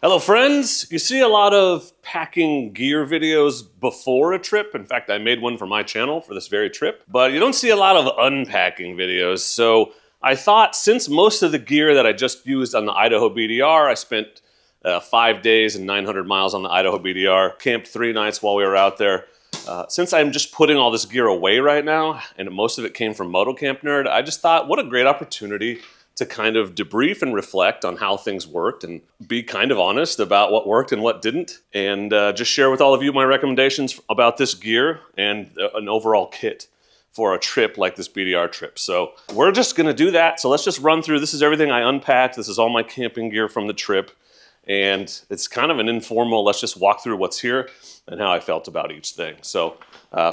Hello friends! You see a lot of packing gear videos before a trip. In fact, I made one for my channel for this very trip. But you don't see a lot of unpacking videos. So I thought since most of the gear that I just used on the Idaho BDR, I spent 5 days and 900 miles on the Idaho BDR, camped 3 nights while we were out there. Since I'm just putting all this gear away right now, and most of it came from Moto Camp Nerd, I just thought what a great opportunity to kind of debrief and reflect on how things worked and be kind of honest about what worked and what didn't, and just share with all of you my recommendations about this gear and an overall kit for a trip like this BDR trip. So we're just gonna do that. So let's just run through. This is everything I unpacked. This is all my camping gear from the trip. And it's kind of an informal, let's just walk through what's here and how I felt about each thing. So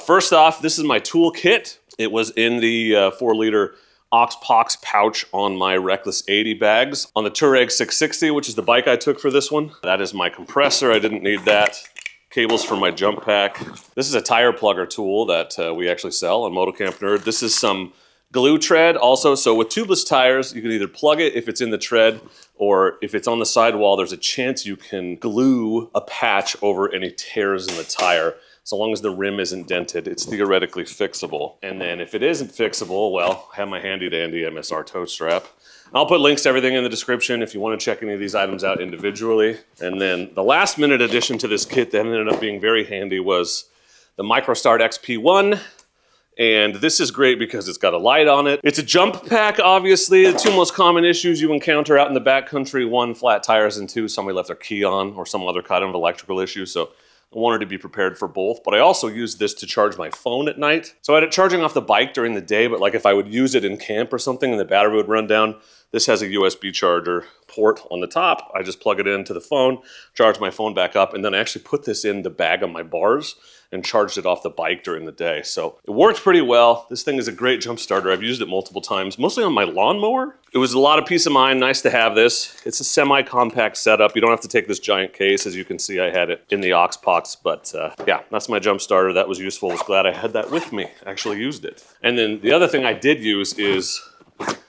first off, this is my tool kit. It was in the 4-liter Oxpox pouch on my Reckless 80 bags. On the Touareg 660, which is the bike I took for this one. That is my compressor, I didn't need that. Cables for my jump pack. This is a tire plugger tool that we actually sell on Moto Camp Nerd. This is some glue tread also. So with tubeless tires, you can either plug it if it's in the tread, or if it's on the sidewall, there's a chance you can glue a patch over any tears in the tire. So long as the rim isn't dented, it's theoretically fixable. And then if it isn't fixable, well, I have my handy dandy MSR tow strap. I'll put links to everything in the description if you want to check any of these items out individually. And then the last minute addition to this kit that ended up being very handy was the MicroStart XP1. And this is great because it's got a light on it. It's a jump pack, obviously. The 2 most common issues you encounter out in the backcountry: 1, flat tires, and 2, somebody left their key on or some other kind of electrical issue. So I wanted to be prepared for both, but I also used this to charge my phone at night. So I had it charging off the bike during the day, but like if I would use it in camp or something and the battery would run down, this has a USB charger port on the top. I just plug it into the phone, charge my phone back up, and then I actually put this in the bag of my bars and charged it off the bike during the day. So it worked pretty well. This thing is a great jump starter. I've used it multiple times, mostly on my lawnmower. It was a lot of peace of mind, nice to have this. It's a semi-compact setup. You don't have to take this giant case. As you can see, I had it in the Oxpox, but yeah, that's my jump starter. That was useful. I was glad I had that with me. Actually used it. And then the other thing I did use is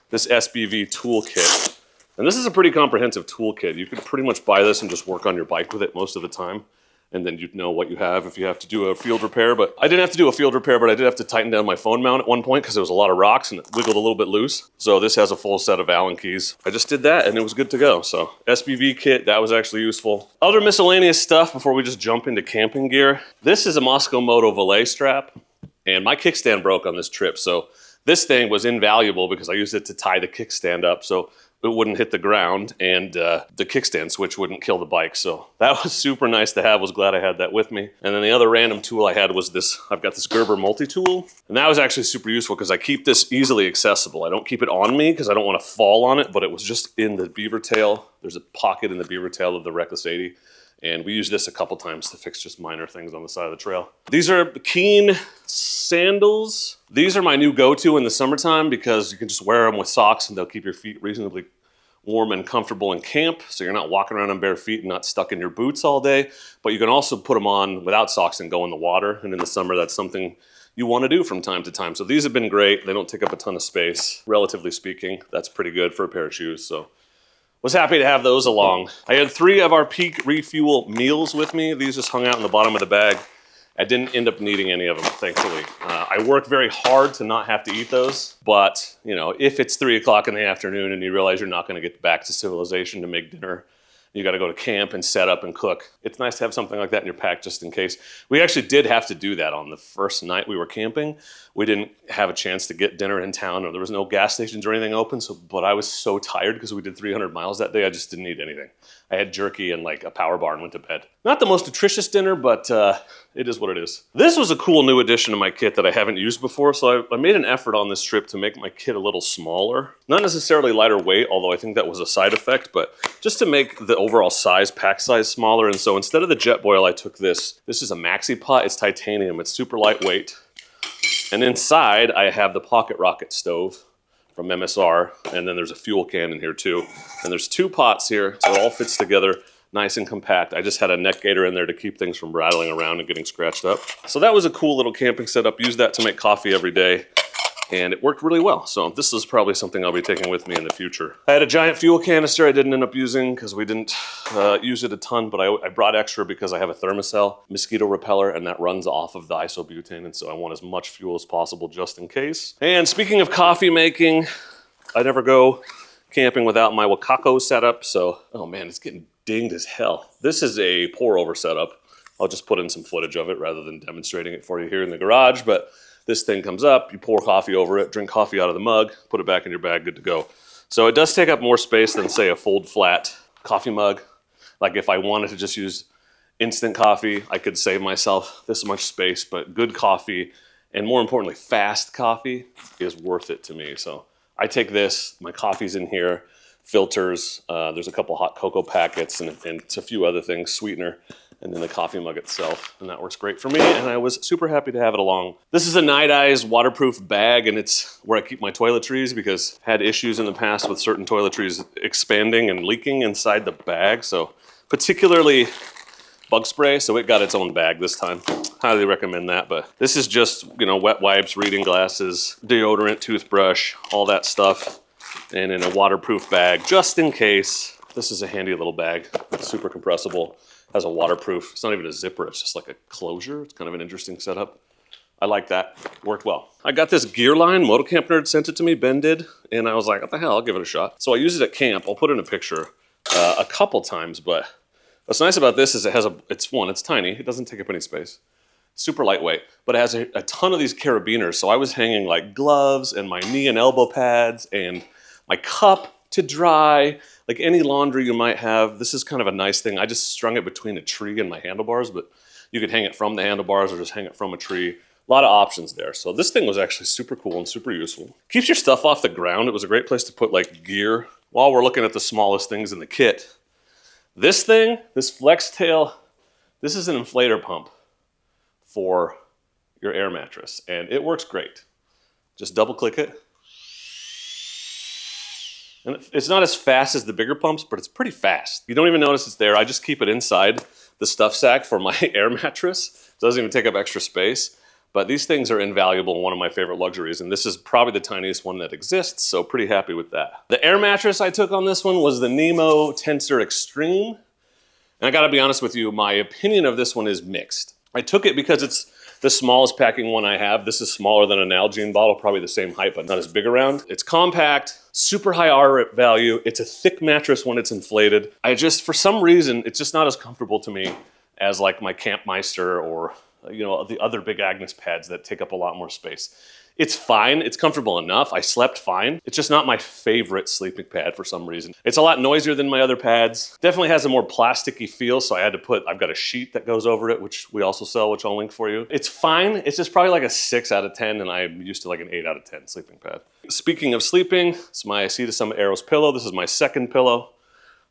this SBV toolkit. And this is a pretty comprehensive toolkit. You could pretty much buy this and just work on your bike with it most of the time. And then you'd know what you have if you have to do a field repair. But I didn't have to do a field repair, but I did have to tighten down my phone mount at one point because there was a lot of rocks and it wiggled a little bit loose. So this has a full set of Allen keys. I just did that and it was good to go. So SBV kit, that was actually useful. Other miscellaneous stuff before we just jump into camping gear. This is a Moto Valet strap, and my kickstand broke on this trip. So this thing was invaluable because I used it to tie the kickstand up so it wouldn't hit the ground, and the kickstand switch wouldn't kill the bike. So that was super nice to have. Was glad I had that with me. And then the other random tool I had was this. I've got this Gerber multi-tool, and that was actually super useful because I keep this easily accessible. I don't keep it on me because I don't want to fall on it, but it was just in the beaver tail. There's a pocket in the beaver tail of the Reckless 80. And we used this a couple times to fix just minor things on the side of the trail. These are Keen sandals. These are my new go-to in the summertime because you can just wear them with socks and they'll keep your feet reasonably warm and comfortable in camp. So you're not walking around in bare feet and not stuck in your boots all day. But you can also put them on without socks and go in the water. And in the summer, that's something you want to do from time to time. So these have been great. They don't take up a ton of space, relatively speaking. That's pretty good for a pair of shoes. So was happy to have those along. I had 3 of our peak refuel meals with me. These just hung out in the bottom of the bag. I didn't end up needing any of them, thankfully. I work very hard to not have to eat those, but you know, if it's 3 o'clock in the afternoon and you realize you're not gonna get back to civilization to make dinner, you gotta go to camp and set up and cook. It's nice to have something like that in your pack just in case. We actually did have to do that on the first night we were camping. We didn't have a chance to get dinner in town, or there was no gas stations or anything open, but I was so tired because we did 300 miles that day, I just didn't eat anything. I had jerky and like a power bar and went to bed. Not the most nutritious dinner, but it is what it is. This was a cool new addition to my kit that I haven't used before, so I made an effort on this trip to make my kit a little smaller. Not necessarily lighter weight, although I think that was a side effect, but just to make the overall size, pack size smaller. And so instead of the Jetboil, I took this. This is a maxi pot. It's titanium. It's super lightweight. And inside, I have the Pocket Rocket stove from MSR, and then there's a fuel can in here too. And there's 2 pots here, so it all fits together nice and compact. I just had a neck gaiter in there to keep things from rattling around and getting scratched up. So that was a cool little camping setup. Use that to make coffee every day. and it worked really well. So this is probably something I'll be taking with me in the future. I had a giant fuel canister I didn't end up using because we didn't use it a ton, but I brought extra because I have a Thermacell mosquito repeller, and that runs off of the isobutane, and so I want as much fuel as possible just in case. And speaking of coffee making, I never go camping without my Wakako setup, so, oh man, it's getting dinged as hell. This is a pour over setup. I'll just put in some footage of it rather than demonstrating it for you here in the garage, but this thing comes up, you pour coffee over it, drink coffee out of the mug, put it back in your bag, good to go. So it does take up more space than, say, a fold flat coffee mug. Like if I wanted to just use instant coffee, I could save myself this much space, but good coffee, and more importantly, fast coffee is worth it to me. So I take this, my coffee's in here, filters, there's a couple hot cocoa packets and a few other things, sweetener, and then the coffee mug itself, and that works great for me, and I was super happy to have it along. This is a Night Eyes waterproof bag, and it's where I keep my toiletries because I had issues in the past with certain toiletries expanding and leaking inside the bag, so particularly bug spray, so it got its own bag this time. Highly recommend that, but this is just, you know, wet wipes, reading glasses, deodorant, toothbrush, all that stuff, and in a waterproof bag, just in case. This is a handy little bag. It's super compressible, has a waterproof, it's not even a zipper, it's just like a closure. It's kind of an interesting setup. I like that, worked well. I got this gear line, Moto Camp Nerd sent it to me, Ben did, and I was like, what the hell, I'll give it a shot. So I use it at camp, I'll put in a picture a couple times, but what's nice about this is it's tiny, it doesn't take up any space. Super lightweight, but it has a ton of these carabiners. So I was hanging like gloves and my knee and elbow pads and my cup to dry, like any laundry you might have. This is kind of a nice thing. I just strung it between a tree and my handlebars, but you could hang it from the handlebars or just hang it from a tree. A lot of options there. So this thing was actually super cool and super useful. Keeps your stuff off the ground. It was a great place to put like gear. While we're looking at the smallest things in the kit, this thing, this Flex Tail, this is an inflator pump for your air mattress, and it works great. Just double click it. And it's not as fast as the bigger pumps, but it's pretty fast. You don't even notice it's there. I just keep it inside the stuff sack for my air mattress. It doesn't even take up extra space, but these things are invaluable and one of my favorite luxuries, and this is probably the tiniest one that exists, so pretty happy with that. The air mattress I took on this one was the Nemo Tensor Extreme, and I gotta be honest with you, my opinion of this one is mixed. I took it because it's the smallest packing one I have. This is smaller than an Nalgene bottle, probably the same height, but not as big around. It's compact, super high R value. It's a thick mattress when it's inflated. For some reason, it's just not as comfortable to me as like my Campmeister or, you know, the other big Agnes pads that take up a lot more space. It's fine, it's comfortable enough. I slept fine. It's just not my favorite sleeping pad for some reason. It's a lot noisier than my other pads. Definitely has a more plasticky feel, so I've got a sheet that goes over it, which we also sell, which I'll link for you. It's fine, it's just probably like a 6 out of 10, and I'm used to like an 8 out of 10 sleeping pad. Speaking of sleeping, it's my Sea to Summit Aeros pillow. This is my second pillow.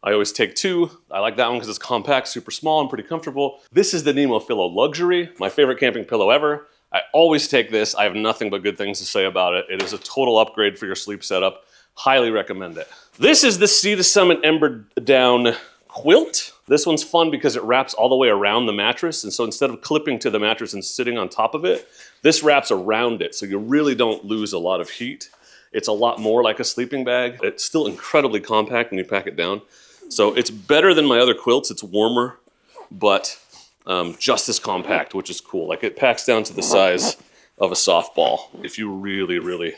I always take 2. I like that one because it's compact, super small, and pretty comfortable. This is the Nemo Pillow Luxury, my favorite camping pillow ever. I always take this. I have nothing but good things to say about it. It is a total upgrade for your sleep setup. Highly recommend it. This is the Sea to Summit Ember Down quilt. This one's fun because it wraps all the way around the mattress, and so instead of clipping to the mattress and sitting on top of it, this wraps around it, so you really don't lose a lot of heat. It's a lot more like a sleeping bag. It's still incredibly compact when you pack it down. So it's better than my other quilts. It's warmer, but just as compact, which is cool. Like it packs down to the size of a softball if you really, really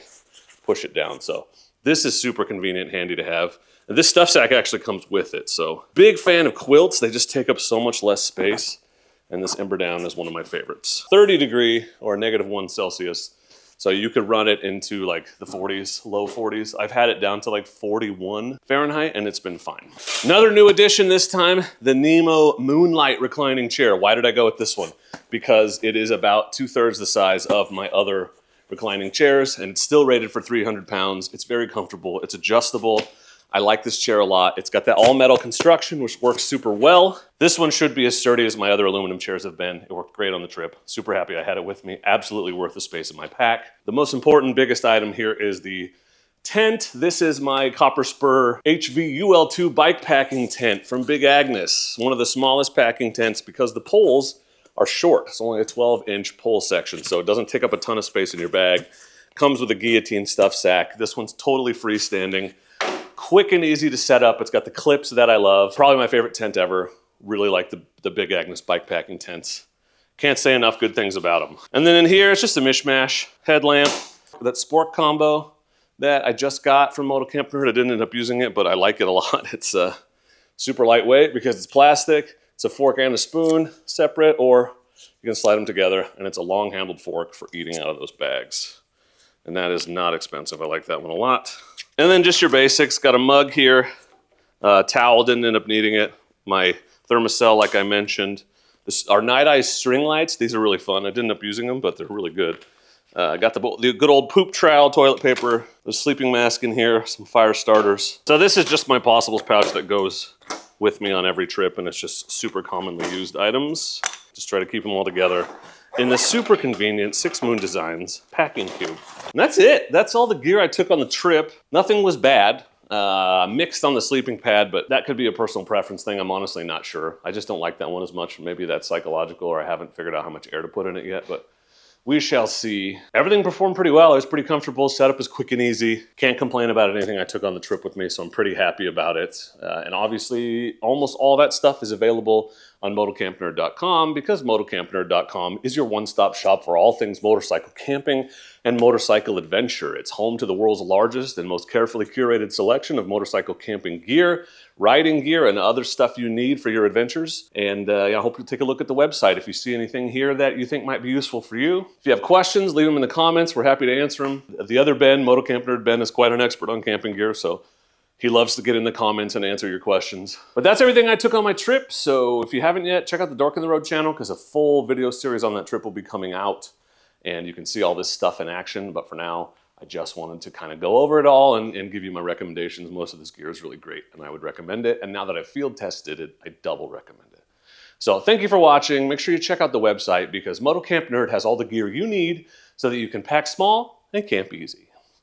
push it down. So this is super convenient, handy to have. And this stuff sack actually comes with it. So big fan of quilts. They just take up so much less space. And this Ember Down is one of my favorites. 30 degree or -1 Celsius. So you could run it into like the 40s, low 40s. I've had it down to like 41 Fahrenheit and it's been fine. Another new addition this time, the Nemo Moonlight reclining chair. Why did I go with this one? Because it is about 2/3 the size of my other reclining chairs and it's still rated for 300 pounds. It's very comfortable, it's adjustable. I like this chair a lot. It's got that all metal construction, which works super well. This one should be as sturdy as my other aluminum chairs have been. It worked great on the trip. Super happy I had it with me. Absolutely worth the space in my pack. The most important, biggest item here is the tent. This is my Copper Spur HV UL2 bike packing tent from Big Agnes. One of the smallest packing tents because the poles are short. It's only a 12-inch pole section, so it doesn't take up a ton of space in your bag. Comes with a guillotine stuff sack. This one's totally freestanding. Quick and easy to set up. It's got the clips that I love. Probably my favorite tent ever. Really like the Big Agnes bike packing tents. Can't say enough good things about them. And then in here, it's just a mishmash. Headlamp, that sport combo that I just got from Moto Camp Nerd. I didn't end up using it, but I like it a lot. It's super lightweight because it's plastic. It's a fork and a spoon separate, or you can slide them together, and it's a long-handled fork for eating out of those bags. And that is not expensive. I like that one a lot. And then just your basics. Got a mug here. Towel, didn't end up needing it. My thermocell, like I mentioned. Our Night Eyes string lights. These are really fun. I didn't end up using them, but they're really good. I got the good old poop trowel, toilet paper, the sleeping mask in here, some fire starters. So this is just my Possibles pouch that goes with me on every trip, and it's just super commonly used items. Just try to keep them all together in the super convenient 6 Moon Designs packing cube. And that's it. That's all the gear I took on the trip. Nothing was bad. Mixed on the sleeping pad, but that could be a personal preference thing. I'm honestly not sure. I just don't like that one as much. Maybe that's psychological, or I haven't figured out how much air to put in it yet, but we shall see. Everything performed pretty well. It was pretty comfortable. Setup is quick and easy. Can't complain about anything I took on the trip with me, so I'm pretty happy about it. And obviously, almost all that stuff is available on motocampnerd.com, because motocampnerd.com is your one-stop shop for all things motorcycle camping and motorcycle adventure. It's home to the world's largest and most carefully curated selection of motorcycle camping gear, riding gear, and other stuff you need for your adventures. And I hope you'll take a look at the website if you see anything here that you think might be useful for you. If you have questions, leave them in the comments. We're happy to answer them. The other Ben, Moto Camp Nerd Ben, is quite an expert on camping gear, so he loves to get in the comments and answer your questions. But that's everything I took on my trip. So if you haven't yet, check out the Dork in the Road channel, because a full video series on that trip will be coming out, and you can see all this stuff in action. But for now, I just wanted to kind of go over it all and give you my recommendations. Most of this gear is really great, and I would recommend it. And now that I've field tested it, I double recommend it. So thank you for watching. Make sure you check out the website, because Moto Camp Nerd has all the gear you need so that you can pack small and camp easy.